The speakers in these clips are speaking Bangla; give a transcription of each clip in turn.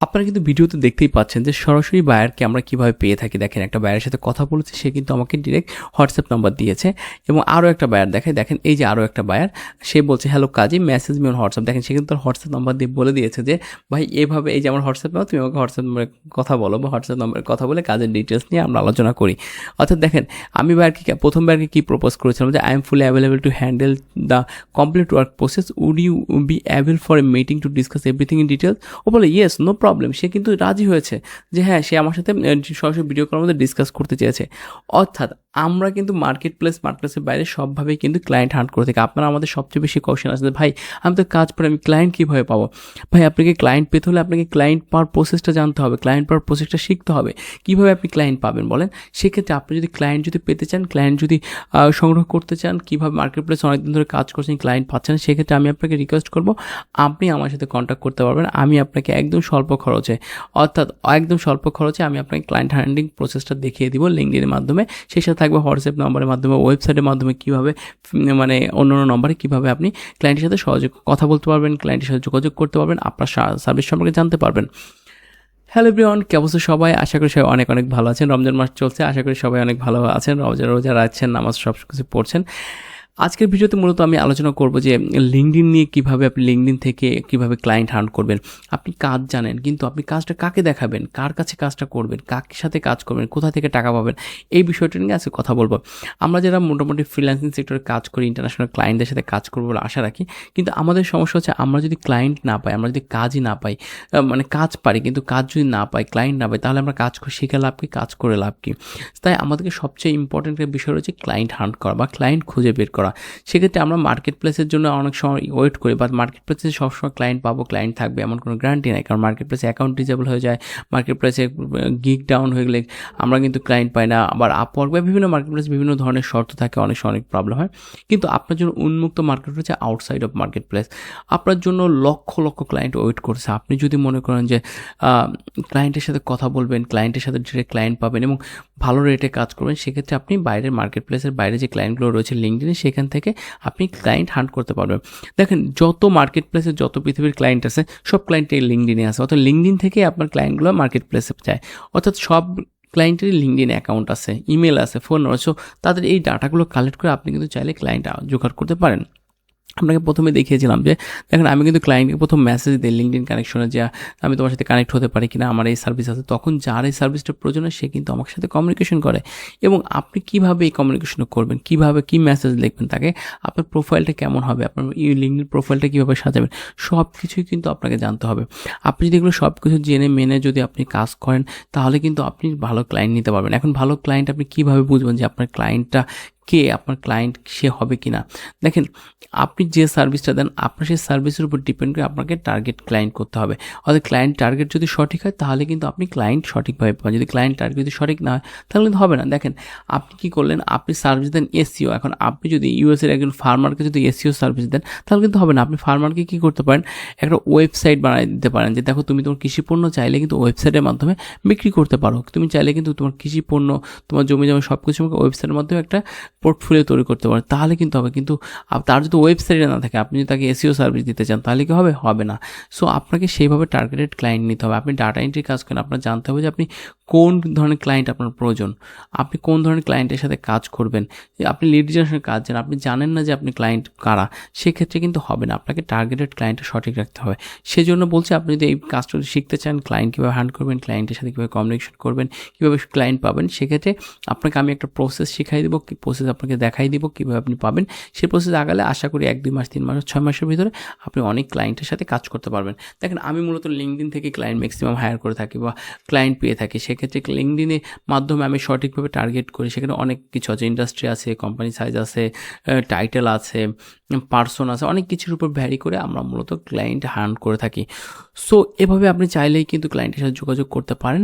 আপনারা কিন্তু ভিডিওতে দেখতেই পাচ্ছেন যে সরাসরি বায়ারকে আমরা কিভাবে পেয়ে থাকি। দেখেন একটা বায়ারের সাথে কথা বলেছে, সে কিন্তু আমাকে ডিরেক্ট হোয়াটসঅ্যাপ নাম্বার দিয়েছে। এবং আরও একটা বায়ার দেখেন এই যে আরও একটা বায়ার, সে বলছে hello Kazi message me on WhatsApp. দেখেন সে কিন্তু তার হোয়াটসঅ্যাপ নাম্বার দিয়ে বলে দিয়েছে যে ভাই এভাবে এই যে আমার হোয়াটসঅ্যাপ নাম্বার, তুমি আমাকে হোয়াটসঅ্যাপ নাম্বারে কথা বলো বা হোয়াটসঅ্যাপ নাম্বারে কথা বলে কাজের ডিটেলস নিয়ে আমরা আলোচনা করি। অর্থাৎ দেখেন আমি প্রথম বায়ারকে কী প্রপোজ করেছিলাম যে I am fully available to handle the complete work process, would you be avail for a meeting to discuss everything in details. ও বলে ইয়েস নো প্রবলেম। সে কিন্তু রাজি হয়েছে যে হ্যাঁ সে আমার সাথে সরাসরি ভিডিও কলের মধ্যে ডিসকাস করতে চেয়েছে। অর্থাৎ আমরা কিন্তু মার্কেটপ্লেসের বাইরে সবভাবেই কিন্তু ক্লায়েন্ট হান্ট করে থাকি। আপনারা আমাদের সবচেয়ে বেশি কোয়েশ্চেন আছে যে ভাই আমি তো কাজ করে আমি ক্লায়েন্ট কীভাবে পাবো। ভাই আপনাকে ক্লায়েন্ট পেতে হলে আপনাকে ক্লায়েন্ট পাওয়ার প্রসেসটা জানতে হবে, ক্লায়েন্ট পাওয়ার প্রসেসটা শিখতে হবে। কীভাবে আপনি ক্লায়েন্ট পাবেন বলেন? সেক্ষেত্রে আপনি যদি ক্লায়েন্ট যদি পেতে চান, ক্লায়েন্ট যদি সংগ্রহ করতে চান, কীভাবে মার্কেটপ্লেসে অনেকদিন ধরে কাজ করছেন ক্লায়েন্ট পাচ্ছেন, সেক্ষেত্রে আমি আপনাকে রিকোয়েস্ট করবো আপনি আমার সাথে কন্ট্যাক্ট করতে পারবেন। আমি আপনাকে একদম স্বল্প খরচে আমি আপনাকে ক্লায়েন্ট হ্যান্ডলিং প্রসেসটা দেখিয়ে দিব লিঙ্কডইনের মাধ্যমে। সেই সাথে থাকবে হোয়াটসঅ্যাপ নাম্বারের মাধ্যমে, ওয়েবসাইটের মাধ্যমে কীভাবে অন্য নম্বরে কীভাবে আপনি ক্লায়েন্টের সাথে সহজে কথা বলতে পারবেন, ক্লায়েন্টের সাথে যোগাযোগ করতে পারবেন, আপনার সার্ভিস সম্পর্কে জানতে পারবেন। হ্যালো এভরিওয়ান, কে অবস্থা সবাই? আশা করি সবাই অনেক অনেক ভালো আছেন। রমজান মাস চলছে, আশা করি সবাই অনেক ভালো আছেন, রোজা রাখছেন, নামাজ সব কিছু পড়ছেন। আজকের ভিডিওতে মূলত আমি আলোচনা করব যে লিঙ্কডইন নিয়ে কীভাবে আপনি লিঙ্কডইন থেকে কীভাবে ক্লায়েন্ট হান্ট করবেন। আপনি কাজ জানেন কিন্তু আপনি কাজটা কাকে দেখাবেন, কার কাছে কাজটা করবেন, কার সাথে কাজ করবেন, কোথা থেকে টাকা পাবেন, এই বিষয়টা নিয়ে আজকে কথা বলবো। আমরা যারা মোটামুটি ফ্রিল্যান্সিং সেক্টরে কাজ করি, ইন্টারন্যাশনাল ক্লায়েন্টদের সাথে কাজ করবো বলে আশা রাখি, কিন্তু আমাদের সমস্যা হচ্ছে আমরা যদি ক্লায়েন্ট না পাই, আমরা যদি কাজই না পাই, কাজ পারি কিন্তু কাজ যদি না পাই, ক্লায়েন্ট না পাই, তাহলে আমরা কাজ শিখে লাভ কি, কাজ করে লাভ কি? তাই আমাদেরকে সবচেয়ে ইম্পর্টেন্ট বিষয় হচ্ছে ক্লায়েন্ট হান্ট করা বা ক্লায়েন্ট খুঁজে বের করা। সেক্ষেত্রে আমরা মার্কেট প্লেসের জন্য অনেক সময় ওয়েট করি, বাট মার্কেট প্লেসে সবসময় ক্লায়েন্ট পাবো, ক্লায়েন্ট থাকবে এমন কোনো গ্যারান্টি নাই। কারণ মার্কেট প্লেসে অ্যাকাউন্ট ডিজেবল হয়ে যায়, মার্কেট প্লেসে গিগ ডাউন হয়ে গেলে আমরা কিন্তু ক্লায়েন্ট পাই না। আবার আপওয়ার্ক বা বিভিন্ন মার্কেট প্লেসে বিভিন্ন ধরনের শর্ত থাকে, অনেক প্রবলেম হয়। কিন্তু আপনার জন্য উন্মুক্ত মার্কেট হচ্ছে আউটসাইড অফ মার্কেট প্লেস। আপনার জন্য লক্ষ ক্লায়েন্ট ওয়েট করছে। আপনি যদি মনে করেন যে ক্লায়েন্টের সাথে কথা বলবেন, ক্লায়েন্টের সাথে ডিরেক্ট ক্লায়েন্ট পাবেন এবং ভালো রেটে কাজ করবেন, সেক্ষেত্রে আপনি বাইরের মার্কেট প্লেসের বাইরে যে ক্লায়েন্টগুলো রয়েছে লিঙ্কডইনে, সেখান থেকে আপনি ক্লায়েন্ট হান্ট করতে পারবেন। দেখেন যত মার্কেট প্লেসে যত পৃথিবীর ক্লায়েন্ট আছে, সব ক্লায়েন্টের লিঙ্কডইনে আছে। অর্থাৎ লিঙ্কডইন থেকে আপনার ক্লায়েন্টগুলো মার্কেট প্লেসে যায়। অর্থাৎ সব ক্লায়েন্টেরই লিঙ্কডইন অ্যাকাউন্ট আছে, ইমেল আছে, ফোন নাম্বার। সো তাদের এই ডাটাগুলো কালেক্ট করে আপনি কিন্তু চাইলে ক্লায়েন্ট জোগাড় করতে পারেন। আপনাকে প্রথমে দেখিয়েছিলাম যে দেখেন আমি কিন্তু ক্লায়েন্টকে প্রথম মেসেজ দিই লিঙ্কডইন কানেকশনে যে আমি তোমার সাথে কানেক্ট হতে পারি কিনা, আমার এই সার্ভিস আছে। তখন যার এই সার্ভিসটা প্রয়োজন হয় সে কিন্তু আমার সাথে কমিউনিকেশন করে। এবং আপনি কীভাবে এই কমিউনিকেশন করবেন, কীভাবে কী মেসেজ লিখবেন, তাকে আপনার প্রোফাইলটা কেমন হবে, আপনার লিঙ্কডইন প্রোফাইলটা কীভাবে সাজাবেন, সব কিছুই কিন্তু আপনাকে জানতে হবে। আপনি যদি এগুলো সব কিছু জেনে মেনে যদি আপনি কাজ করেন, তাহলে কিন্তু আপনি ভালো ক্লায়েন্ট নিতে পারবেন। এখন ভালো ক্লায়েন্ট আপনি কীভাবে বুঝবেন যে আপনার ক্লায়েন্টটা কে, আপনার ক্লায়েন্ট সে হবে কি না? দেখেন আপনি যে সার্ভিসটা দেন, আপনার সেই সার্ভিসের উপর ডিপেন্ড করে আপনাকে টার্গেট ক্লায়েন্ট করতে হবে। অর্থাৎ ক্লায়েন্ট টার্গেট যদি সঠিক হয় তাহলে কিন্তু আপনি ক্লায়েন্ট সঠিকভাবে পাবেন। যদি ক্লায়েন্ট টার্গেট যদি সঠিক না হয় তাহলে কিন্তু হবে না। দেখেন আপনি কী করলেন, আপনি সার্ভিস দেন এসইও। এখন আপনি যদি ইউএসের একজন ফার্মারকে যদি এসইও সার্ভিস দেন তাহলে কিন্তু হবে না। আপনি ফার্মারকে কী করতে পারেন, একটা ওয়েবসাইট বানিয়ে দিতে পারেন যে দেখো তুমি তোমার কৃষিপণ্য চাইলে কিন্তু ওয়েবসাইটের মাধ্যমে বিক্রি করতে পারো। তুমি চাইলে কিন্তু তোমার কৃষিপণ্য, তোমার জমি সব কিছু ওয়েবসাইটের মাধ্যমে একটা পোর্টফোলিও তৈরি করতে পারেন, তাহলে কিন্তু হবে। কিন্তু তার যদি ওয়েবসাইটে না থাকে, আপনি যদি তাকে এসইও সার্ভিস দিতে চান তাহলে কি হবে? হবে না। সো আপনাকে সেইভাবে টার্গেটেড ক্লায়েন্ট নিতে হবে। আপনি ডাটা এন্ট্রি কাজ করেন, আপনার জানতে হবে যে আপনি কোন ধরনের ক্লায়েন্ট আপনার প্রয়োজন, আপনি কোন ধরনের ক্লায়েন্টের সাথে কাজ করবেন। আপনি লিড জেনারেশনের কাজ জানেন, আপনি জানেন না যে আপনি ক্লায়েন্ট কারা, সেক্ষেত্রে কিন্তু হবে না। আপনাকে টার্গেটেড ক্লায়েন্টটা সঠিক রাখতে হবে। সেজন্য বলছি আপনি যদি এই কাজটা শিখতে চান, ক্লায়েন্ট কীভাবে হ্যান্ড করবেন, ক্লায়েন্টের সাথে কীভাবে কমিউনিকেশন করবেন, কীভাবে ক্লায়েন্ট পাবেন, সেক্ষেত্রে আপনাকে আমি একটা প্রসেস শিখাই দেবো, কি প্রসেস আপনাকে দেখাই দিব কীভাবে আপনি পাবেন। সেই প্রসেস আগালে আশা করি 1-2 মাস, 3 মাস, 6 মাসের ভিতরে আপনি অনেক ক্লায়েন্টের সাথে কাজ করতে পারবেন। দেখেন আমি মূলত লিঙ্কডইন থেকে ক্লায়েন্ট ম্যাক্সিমাম হায়ার করে থাকি বা ক্লায়েন্ট পেয়ে থাকি। সেক্ষেত্রে লিঙ্কডইনের মাধ্যমে আমি সঠিকভাবে টার্গেট করি। সেখানে অনেক কিছু আছে, ইন্ডাস্ট্রি আছে, কোম্পানি সাইজ আছে, টাইটেল আছে, পার্সন আছে, অনেক কিছুর উপর ভ্যারি করে আমরা মূলত ক্লায়েন্ট হান্ট করে থাকি। সো এভাবে আপনি চাইলেই কিন্তু ক্লায়েন্টের সাথে যোগাযোগ করতে পারেন।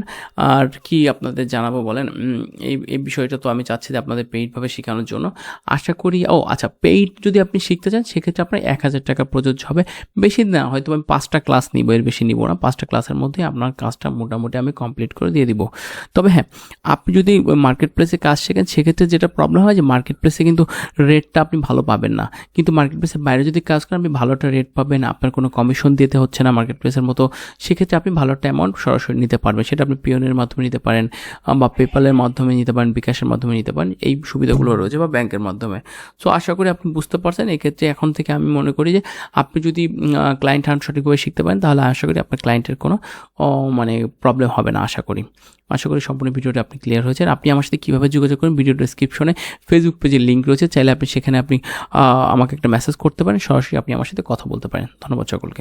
আর কি আপনাদের জানাবো বলেন, এই বিষয়টা তো আমি চাচ্ছি যে আপনাদের পেইডভাবে শেখানোর জন্য। আশা করি আচ্ছা পেইড যদি আপনি শিখতে চান সেক্ষেত্রে আপনার 1000 টাকা প্রযোজ্য হবে। বেশি না, হয়তো আমি 5টা ক্লাস নিব, এর বেশি নিব না। 5টা ক্লাসের মধ্যে আপনার কাজটা মোটামুটি আমি কমপ্লিট করে দিয়ে দিব। তবে হ্যাঁ, আপনি যদি মার্কেট প্লেসে কাজ শেখেন সেক্ষেত্রে যেটা প্রবলেম হয় যে মার্কেট প্লেসে কিন্তু রেটটা আপনি ভালো পাবেন না। কিন্তু মার্কেট প্লেসের বাইরে যদি কাজ করেন আপনি ভালো একটা রেট পাবেন, আপনার কোনো কমিশন দিতে হচ্ছে না মার্কেট প্লেসের মতো, সেক্ষেত্রে আপনি ভালো একটা অ্যামাউন্ট সরাসরি নিতে পারবেন। সেটা আপনি পিওনের মাধ্যমে নিতে পারেন বা পেপ্যালের মাধ্যমে নিতে পারেন, বিকাশের মাধ্যমে নিতে পারেন, এই সুবিধাগুলো রয়েছে, বা ব্যাংকের মাধ্যমে। সো আশা করি আপনি বুঝতে পারছেন। এক্ষেত্রে এখন থেকে আমি মনে করি যে আপনি যদি ক্লায়েন্ট হান্ট সঠিকভাবে শিখতে পারেন, তাহলে আশা করি আপনার ক্লায়েন্টের কোনো মানে প্রবলেম হবে না। আশা করি সম্পূর্ণ ভিডিওটা আপনি ক্লিয়ার হয়েছেন। আপনি আমার সাথে কীভাবে যোগাযোগ করেন, ভিডিও ডেসক্রিপশনে ফেসবুক পেজের লিঙ্ক রয়েছে, চাইলে আপনি সেখানে আপনি আমাকে একটা মেসেজ করতে পারেন, সরাসরি আপনি আমার সাথে কথা বলতে পারেন। ধন্যবাদ সকলকে।